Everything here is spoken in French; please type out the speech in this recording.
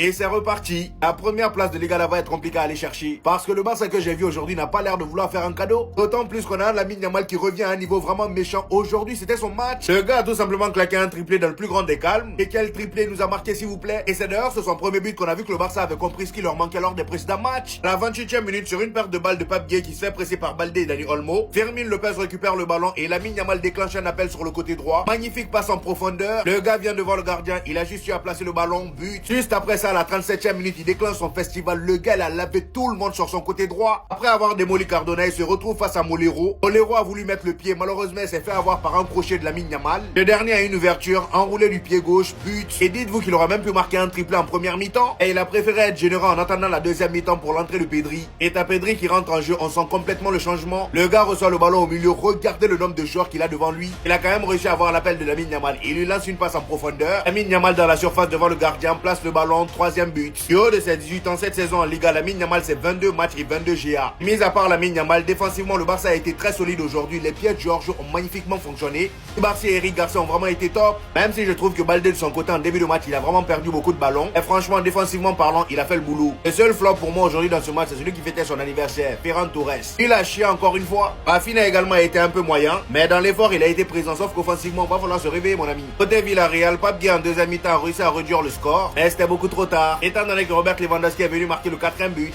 Et c'est reparti. La première place de Liga va être compliquée à aller chercher. Parce que le Barça que j'ai vu aujourd'hui n'a pas l'air de vouloir faire un cadeau. D'autant plus qu'on a Lamine Yamal qui revient à un niveau vraiment méchant. Aujourd'hui, c'était son match. Le gars a tout simplement claqué un triplé dans le plus grand des calmes. Et quel triplé nous a marqué, s'il vous plaît? Et c'est d'ailleurs sur son premier but qu'on a vu que le Barça avait compris ce qui leur manquait lors des précédents matchs. À la 28e minute, sur une perte de balle de Pape Gueye qui se fait presser par Baldé et Dani Olmo, Fermin Lopez récupère le ballon et Lamine Yamal déclenche un appel sur le côté droit. Magnifique passe en profondeur. Le gars vient devant le gardien. Il a juste eu à placer le ballon. But. Juste après ça, à la 37e minute, il déclenche son festival. Le gars, il a lavé tout le monde sur son côté droit. Après avoir démoli Cardona, il se retrouve face à Molero. Molero a voulu mettre le pied. Malheureusement, il s'est fait avoir par un crochet de Lamine Yamal. Le dernier a une ouverture, enroulé du pied gauche, but. Et dites-vous qu'il aura même pu marquer un triplé en première mi-temps. Et il a préféré être généreux en attendant la deuxième mi-temps pour l'entrée de Pedri. Et t'as Pedri qui rentre en jeu. On sent complètement le changement. Le gars reçoit le ballon au milieu. Regardez le nombre de joueurs qu'il a devant lui. Il a quand même réussi à avoir l'appel de Lamine Yamal. Il lui lance une passe en profondeur. Lamine Yamal dans la surface devant le gardien place le ballon. Troisième but. Du haut de ses 18 ans cette saison en Liga, Lamine Yamal c'est 22 matchs et 22 GA. Mis à part Lamine Yamal, défensivement le Barça a été très solide aujourd'hui. Les pieds de Georges ont magnifiquement fonctionné. Barça et Eric Garcia ont vraiment été top. Même si je trouve que Baldé de son côté en début de match, il a vraiment perdu beaucoup de ballons. Et franchement, défensivement parlant, il a fait le boulot. Le seul flop pour moi aujourd'hui dans ce match, c'est celui qui fêtait son anniversaire, Ferran Torres. Il a chié encore une fois. Rafinha également a été un peu moyen, mais dans l'effort, il a été présent. Sauf qu'offensivement, il va falloir se réveiller, mon ami. Côté Villarreal, Pape Gueye en deuxième mi-temps a réussi à réduire le score, mais c'était beaucoup trop tard, étant donné que Robert Lewandowski est venu marquer le quatrième but.